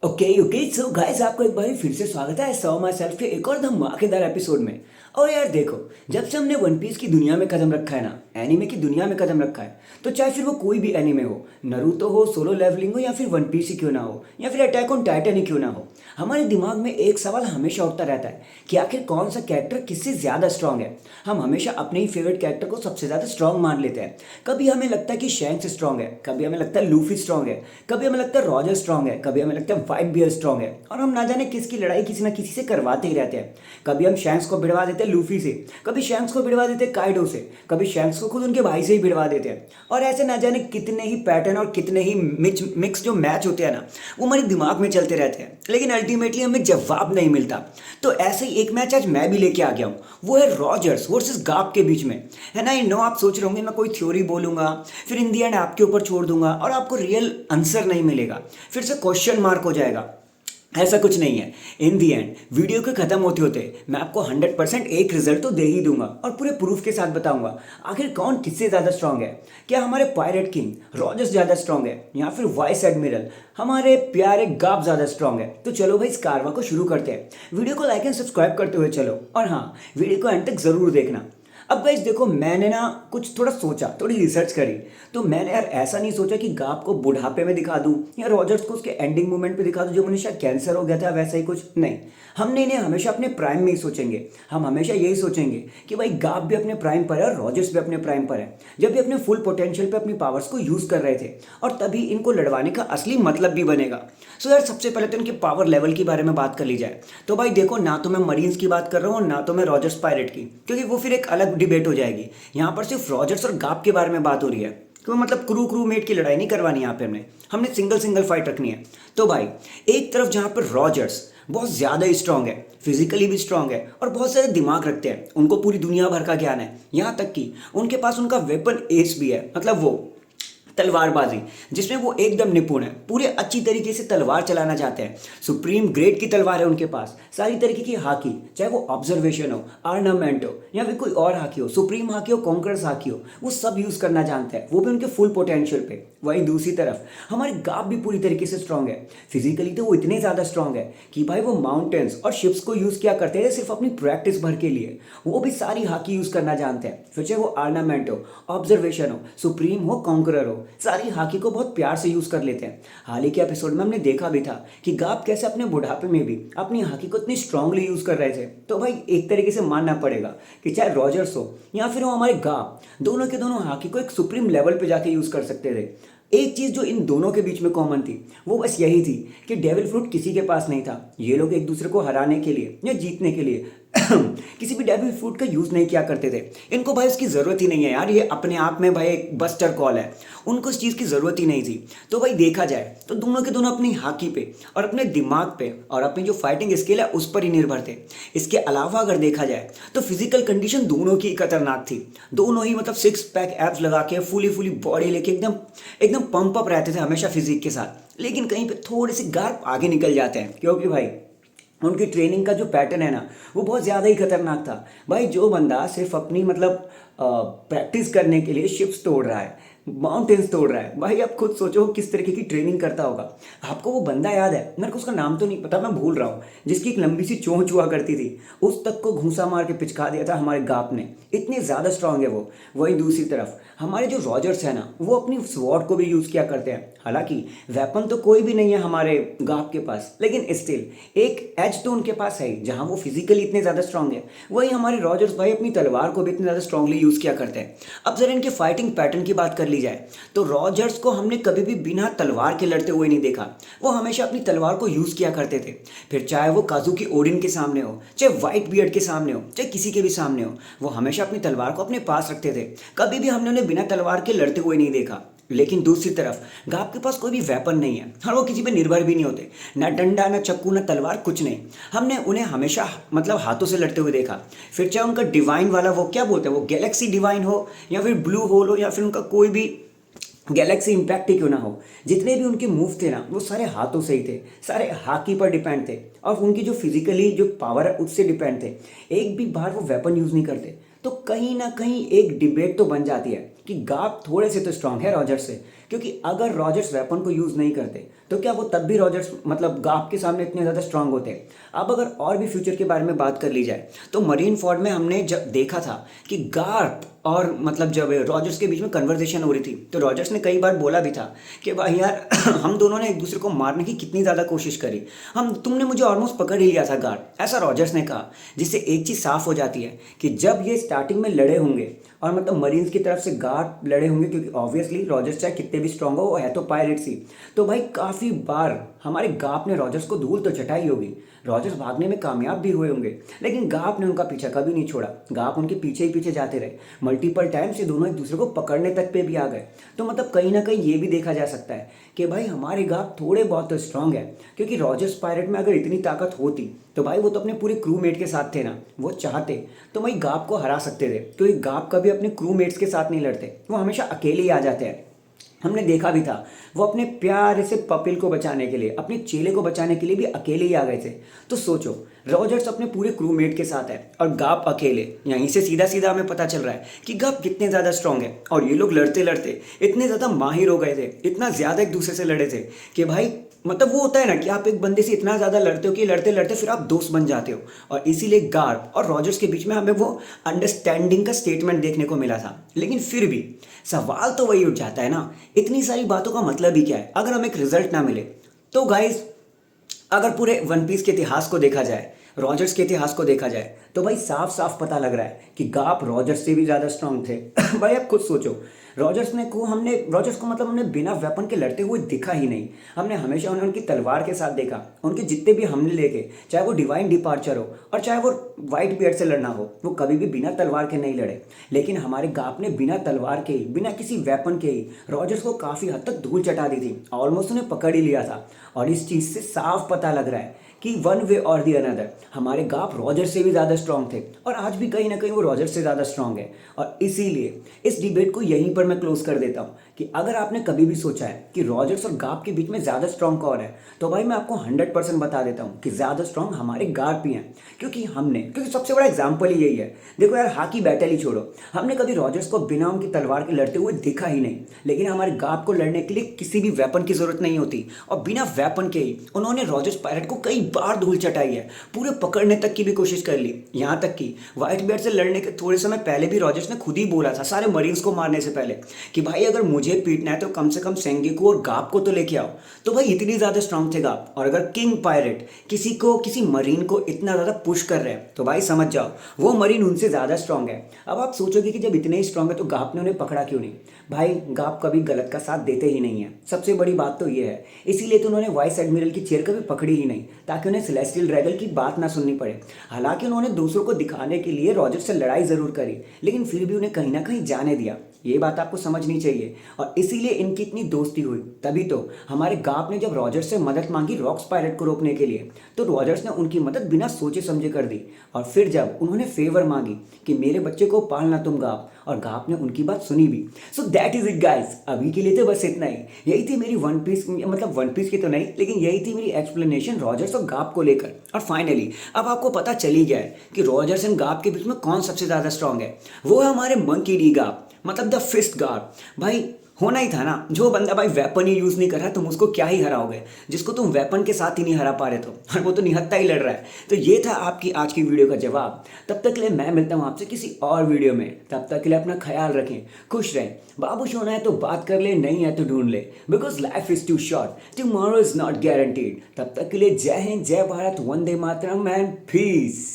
Okay okay so guys आपको एक बार फिर से स्वागत है सो माई सेल्फ के एक और धमाकेदार एपिसोड में। और यार देखो, जब से हमने वन पीस की दुनिया में कदम रखा है ना, एनीमे की दुनिया में कदम रखा है, तो चाहे फिर वो कोई भी एनीमे हो, नरूतो हो, सोलो लेवलिंग हो, या फिर वन पीस ही क्यों ना हो, या फिर अटैक ऑन टाइटन ही क्यों ना हो, हमारे दिमाग में एक सवाल हमेशा उठता रहता है कि आखिर कौन सा कैरेक्टर किससे ज़्यादा स्ट्रांग है। हम हमेशा अपने ही फेवरेट कैरेक्टर को सबसे ज़्यादा स्ट्रांग मान लेते हैं। कभी हमें लगता है कि शैंक्स स्ट्रांग है, कभी हमें लगता है लूफी स्ट्रांग है, कभी हमें लगता है रॉजर स्ट्रांग है, कभी हमें लगता है वाइट बियर स्ट्रांग है। और हम ना जाने किसकी लड़ाई किसी ना किसी से करवाते ही रहते हैं। कभी हम शैंक्स को भिड़वा देते हैं लूफी से, कभी शैंक्स को भिड़वा देते हैं काइडो से, कभी शैंक्स को खुद उनके भाई से ही भिड़वा देते हैं। और ऐसे ना जाने कितने ही पैटर्न और कितने ही मिक्स जो मैच होते हैं ना, वो हमारे दिमाग में चलते रहते हैं, लेकिन अल्टीमेटली हमें जवाब नहीं मिलता। तो ऐसे ही एक मैच आज मैं भी लेके आ गया हूँ, वो है रॉजर्स वर्सेस गाप के बीच में। है ना, ये नो आप सोच रहे होंगे मैं कोई थ्योरी बोलूंगा, फिर इन दी एंड आपके ऊपर छोड़ दूंगा और आपको रियल आंसर नहीं मिलेगा, फिर से क्वेश्चन मार्क हो जाएगा। ऐसा कुछ नहीं है। इन दी एंड वीडियो के खत्म होते होते मैं आपको 100% एक रिजल्ट तो दे ही दूंगा और पूरे प्रूफ के साथ बताऊंगा आखिर कौन किससे ज़्यादा स्ट्रांग है। क्या हमारे पायरेट किंग रॉजर्स ज़्यादा स्ट्रांग है, या फिर वाइस एडमिरल हमारे प्यारे गाब ज़्यादा स्ट्रांग है। तो चलो भाई इस कारवा को शुरू करते हैं। वीडियो को लाइक एंड सब्सक्राइब करते हुए चलो, और हाँ, वीडियो को एंड तक ज़रूर देखना। अब गाइस देखो, मैंने ना कुछ थोड़ा सोचा, थोड़ी रिसर्च करी, तो मैंने यार ऐसा नहीं सोचा कि गाप को बुढ़ापे में दिखा दूं या रॉजर्स को उसके एंडिंग मोमेंट पे दिखा दूं जब उन्हें शायद कैंसर हो गया था, वैसा ही कुछ नहीं। हमने इन्हें हमेशा अपने प्राइम में ही सोचेंगे। हम हमेशा यही सोचेंगे कि भाई गाप भी अपने प्राइम पर है और रॉजर्स भी अपने प्राइम पर है, जब भी अपने फुल पोटेंशियल पे अपनी पावर्स को यूज़ कर रहे थे, और तभी इनको लड़वाने का असली मतलब भी बनेगा। सो यार सबसे पहले तो इनके पावर लेवल के बारे में बात कर ली जाए तो भाई देखो, ना तो मैं मरीन्स की बात कर रहा हूँ ना तो मैं रॉजर्स पायरेट की, क्योंकि वो फिर एक अलग डिबेट हो जाएगी। यहाँ पर सिर्फ रॉजर्स और गाप के बारे में बात हो रही है, क्यों मतलब क्रू मेट की लड़ाई नहीं करवानी यहाँ पे हमने हमने सिंगल सिंगल फाइट रखनी है। तो भाई एक तरफ जहाँ पर रॉजर्स बहुत ज़्यादा ही स्ट्रांग है, फिजिकली भी स्ट्रांग है और बहुत सारे दिमाग रखते हैं, उनको पूरी दुनिया भर का ज्ञान है, यहाँ तक कि उनके पास उनका वेपन एस भी है, मतलब वो तलवारबाजी जिसमें वो एकदम निपुण है, पूरे अच्छी तरीके से तलवार चलाना चाहते हैं। सुप्रीम ग्रेड की तलवार है उनके पास, सारी तरीके की हाकी, चाहे वो ऑब्जर्वेशन हो, आर्नामेंट हो, या फिर कोई और हाकी हो, सुप्रीम हाकी हो, कॉन्करस हाकी हो, वो सब यूज़ करना जानते हैं, वो भी उनके फुल पोटेंशियल पे। वहीं दूसरी तरफ हमारे गाप भी पूरी तरीके से स्ट्रांग है। फिजिकली तो वो इतने ज़्यादा स्ट्रांग है कि भाई वो माउंटेन्स और शिप्स को यूज़ किया करते थे सिर्फ अपनी प्रैक्टिस भर के लिए। वो भी सारी हाकी यूज़ करना जानते हैं, फिर चाहे वो आर्नामेंट हो, ऑब्जर्वेशन हो, सुप्रीम हो, कॉन्करर हो, सारी हाकी को बहुत प्यार से यूज़ कर लेते हैं। हाल ही के एपिसोड में हमने देखा भी था कि गाप कैसे अपने बुढ़ापे में भी अपनी हाकी को इतनी स्ट्रांगली यूज़ कर रहे थे। तो भाई एक तरीके से मानना पड़ेगा कि चाहे रॉजर्स हो या फिर वो हमारे गाप, दोनों के दोनों हाकी को एक सुप्रीम लेवल पे जाके यूज़ कर सकते थे। एक चीज़ जो इन दोनों के बीच में कॉमन थी वो बस यही थी कि डेविल फ्रूट किसी के पास नहीं था। ये लोग एक दूसरे को हराने के लिए या जीतने के लिए किसी भी डेविल फ्रूट का यूज़ नहीं किया करते थे। इनको भाई उसकी ज़रूरत ही नहीं है यार, ये अपने आप में भाई एक बस्टर कॉल है, उनको इस चीज़ की ज़रूरत ही नहीं थी। तो भाई देखा जाए तो दोनों के दोनों अपनी हाकी पे और अपने दिमाग पे और अपनी जो फाइटिंग स्किल है उस पर ही निर्भर थे। इसके अलावा अगर देखा जाए तो फिजिकल कंडीशन दोनों की खतरनाक थी। दोनों ही मतलब सिक्स पैक एब्स लगा के फुली फुली बॉडी लेके एकदम एकदम पंप अप रहते थे हमेशा फिजिक के साथ। लेकिन कहीं पे थोड़े से गार्प आगे निकल जाते हैं, क्योंकि भाई उनकी ट्रेनिंग का जो पैटर्न है ना, वो बहुत ज़्यादा ही खतरनाक था। भाई जो बंदा सिर्फ अपनी मतलब प्रैक्टिस करने के लिए शिप्स तोड़ रहा है, माउंटेन्स तोड़ रहा है, भाई आप खुद सोचो किस तरीके की ट्रेनिंग करता होगा। आपको वो बंदा याद है, मेरे को उसका नाम तो नहीं पता, मैं भूल रहा हूँ, जिसकी एक लंबी सी चोंच हुआ करती थी, उस तक को घूंसा मार के पिचका दिया था हमारे गाप ने। इतने ज़्यादा स्ट्रांग है वो। वहीं दूसरी तरफ हमारे जो रॉजर्स है ना, वो अपनी स्वॉर्ड को भी यूज़ किया करते हैं। हालांकि वेपन तो कोई भी नहीं है हमारे गाप के पास, लेकिन स्टिल एक एज तो उनके पास है ही, जहाँ वो फिजिकली इतने ज़्यादा स्ट्रांग है। वहीं हमारे रॉजर्स भाई अपनी तलवार को भी इतने ज़्यादा स्ट्रांगली यूज़ किया करते हैं। अब जरा इनके फाइटिंग पैटर्न की बात कर ली जाए तो रॉजर्स को हमने कभी भी बिना तलवार के लड़ते हुए नहीं देखा। वो हमेशा अपनी तलवार को यूज़ किया करते थे, फिर चाहे वो काजुकी ओडिन के सामने हो, चाहे व्हाइट बियर्ड के सामने हो, चाहे किसी के भी सामने हो, वो हमेशा अपनी तलवार को अपने पास रखते थे। कभी भी हमने उन्हें बिना तलवार के लड़ते हुए नहीं देखा। लेकिन दूसरी तरफ गाप के पास कोई भी वेपन नहीं है और वो किसी पे निर्भर भी नहीं होते, ना डंडा ना चक्कू ना तलवार, कुछ नहीं। हमने उन्हें हमेशा मतलब हाथों से लड़ते हुए देखा। फिर चाहे उनका डिवाइन वाला वो क्या बोलते हैं, वो गैलेक्सी डिवाइन हो या फिर ब्लू होल हो या फिर उनका कोई भी गैलेक्सी इम्पैक्ट ही क्यों ना हो, जितने भी उनके मूव थे ना, वो सारे हाथों से ही थे, सारे हाकी पर डिपेंड थे और उनकी जो फिजिकली जो पावर है उससे डिपेंड थे। एक भी बार वो वेपन यूज़ नहीं करते। तो कहीं ना कहीं एक डिबेट तो बन जाती है कि गाप थोड़े से तो स्ट्रांग है रॉजर्स से, क्योंकि अगर रॉजर्स वेपन को यूज़ नहीं करते तो क्या वो तब भी रॉजर्स मतलब गार्प के सामने इतने ज़्यादा स्ट्रांग होते हैं? अब अगर और भी फ्यूचर के बारे में बात कर ली जाए तो मरीन फोर्ड में हमने जब देखा था कि गार्प और मतलब जब रॉजर्स के बीच में कन्वर्सेशन हो रही थी तो रॉजर्स ने कई बार बोला भी था कि भाई यार हम दोनों ने एक दूसरे को मारने की कितनी ज़्यादा कोशिश करी, हम तुमने मुझे ऑलमोस्ट पकड़ ही लिया था गार्प, ऐसा रॉजर्स ने कहा। जिससे एक चीज़ साफ हो जाती है कि जब ये स्टार्टिंग में लड़े होंगे और मतलब मरीन्स की तरफ से गार्प लड़े होंगे, क्योंकि ऑब्वियसली रॉजर्स चाहे कितने भी स्ट्रांग हो वो है तो पायरेट्स ही, तो भाई काफ़ी बार हमारे गार्प ने रॉजर्स को धूल तो चटाई होगी, रॉजर्स भागने में कामयाब भी हुए होंगे, लेकिन गार्प ने उनका पीछा कभी नहीं छोड़ा, गार्प उनके पीछे ही पीछे जाते रहे, मल्टीपल टाइम से दोनों एक दूसरे को पकड़ने तक पे भी आ गए। तो मतलब कहीं ना कहीं ये भी देखा जा सकता है कि भाई हमारे गार्प थोड़े बहुत तो स्ट्रांग है, क्योंकि रॉजर्स पायरेट में अगर इतनी ताकत होती तो भाई वो तो अपने पूरे क्रू मेट के साथ थे ना, वो चाहते तो भाई गार्प को हरा सकते थे, क्योंकि गार्प कभी अपने क्रू मेट्स के साथ नहीं लड़ते, वो हमेशा अकेले ही आ जाते हैं। हमने देखा भी था वो अपने प्यारे से पपिल को बचाने के लिए, अपने चेले को बचाने के लिए भी अकेले ही आ गए थे। तो सोचो रॉजर्स अपने पूरे क्रूमेट के साथ है और गाप अकेले, यहीं से सीधा सीधा हमें पता चल रहा है कि गाप कितने ज़्यादा स्ट्रांग है। और ये लोग लड़ते लड़ते इतने ज़्यादा माहिर हो गए थे, इतना ज़्यादा एक दूसरे से लड़े थे कि भाई मतलब वो होता है ना कि आप एक बंदे से इतना ज़्यादा लड़ते हो कि लड़ते लड़ते फिर आप दोस्त बन जाते हो। और इसीलिए गार्प और रॉजर्स के बीच में हमें वो अंडरस्टैंडिंग का स्टेटमेंट देखने को मिला था। लेकिन फिर भी सवाल तो वही उठ जाता है ना, इतनी सारी बातों का मतलब ही क्या है अगर हमें एक रिजल्ट ना मिले? तो गाइस अगर पूरे वन पीस के इतिहास को देखा जाए, रॉजर्स के इतिहास को देखा जाए, तो भाई साफ साफ पता लग रहा है कि गाप रॉजर्स से भी ज़्यादा स्ट्रांग थे। भाई आप खुद सोचो, रॉजर्स को मतलब हमने बिना वेपन के लड़ते हुए दिखा ही नहीं, हमने हमेशा उन्हें उनकी तलवार के साथ देखा। उनके जितने भी हमले लेके, चाहे वो डिवाइन डिपार्चर हो और चाहे वो वाइट बियर्ड से लड़ना हो, वो कभी भी बिना तलवार के नहीं लड़े। लेकिन हमारे गाप ने बिना तलवार के ही, बिना किसी वेपन के ही रॉजर्स को काफ़ी हद तक धूल चटा दी थी, ऑलमोस्ट उन्हें पकड़ ही लिया था। और इस चीज़ से साफ पता लग रहा है कि वन वे और दी अनदर हमारे गाप रॉजर से भी ज़्यादा स्ट्रांग थे, और आज भी कहीं ना कहीं वो रॉजर से ज़्यादा स्ट्रांग है। और इसीलिए इस डिबेट को यहीं पर मैं क्लोज कर देता हूँ कि अगर आपने कभी भी सोचा है कि रॉजर्स और गाप के बीच में ज़्यादा स्ट्रांग कौन है, तो भाई मैं आपको 100% बता देता हूँ कि ज़्यादा स्ट्रांग हमारे गाप ही हैं। क्योंकि सबसे बड़ा एग्जाम्पल ही यही है। देखो यार, हाकी बैटल ही छोड़ो, हमने कभी रॉजर्स को बिना उनकी तलवार के लड़ते हुए देखा ही नहीं, लेकिन हमारे गाप को लड़ने के लिए किसी भी वेपन की जरूरत नहीं होती, और बिना वेपन के ही उन्होंने रॉजर्स पायरेट को कई बार धूल चटाई है, पूरे पकड़ने तक की भी कोशिश कर ली। यहाँ तक कि व्हाइट बियर्ड से लड़ने के थोड़े समय पहले भी रॉजर्स ने खुद ही बोला था सारे मरीन्स को मारने से पहले कि भाई अगर मुझे पीटना है तो कम से कम सेंगेकू और गाप को तो लेके आओ। तो भाई इतनी ज़्यादा स्ट्रांग थे गाप, और अगर किंग पायरेट किसी मरीन को इतना ज़्यादा पुश कर रहे हैं तो भाई समझ जाओ वो मरीन उनसे ज़्यादा स्ट्रांग है। अब आप सोचोगे कि जब इतने ही स्ट्रांग है तो गाप ने उन्हें पकड़ा क्यों नहीं? भाई गाप कभी गलत का साथ देते ही नहीं है, सबसे बड़ी बात तो ये है। इसीलिए तो उन्होंने वाइस एडमिरल की चेयर कभी पकड़ी ही नहीं, ताकि उन्हें सेलेस्टियल ड्रैगन की बात ना सुननी पड़े। हालांकि उन्होंने दूसरों को दिखाने के लिए रॉजर से लड़ाई जरूर करी, लेकिन फिर भी उन्हें कहीं ना कहीं जाने दिया। ये बात आपको समझनी चाहिए, और इसीलिए इनकी इतनी दोस्ती हुई। तभी तो हमारे गाप ने जब रॉजर्स से मदद मांगी रॉक्स पायरेट को रोकने के लिए, तो रॉजर्स ने उनकी मदद बिना सोचे समझे कर दी। और फिर जब उन्होंने फेवर मांगी कि मेरे बच्चे को पालना तुम गाप, और गाप ने उनकी बात सुनी भी। So that is it guys, अभी के लिए तो बस इतना ही। यही थी मेरी वन पीस की तो नहीं, लेकिन यही थी मेरी एक्सप्लेनेशन रॉजर्स और गाप को लेकर। और फाइनली अब आपको पता चल ही गया है कि रॉजर्स एंड गाप के बीच में कौन सबसे ज़्यादा स्ट्रांग है। वो है हमारे मंकी डी गाप, मतलब द फिस्ट गाप। भाई होना ही था ना, जो बंदा भाई वेपन ही यूज़ नहीं कर रहा तुम उसको क्या ही हराओगे, जिसको तुम वेपन के साथ ही नहीं हरा पा रहे, तो और वो तो निहत्था ही लड़ रहा है। तो ये था आपकी आज की वीडियो का जवाब। तब तक के लिए मैं मिलता हूँ आपसे किसी और वीडियो में। तब तक के लिए अपना ख्याल रखें, खुश रहें। बाबूश होना है तो बात कर ले, नहीं है तो ढूंढ ले, because life is too short, tomorrow is not guaranteed. तब तक के लिए जय हिंद, जय भारत, वंदे मातरम एंड पीस।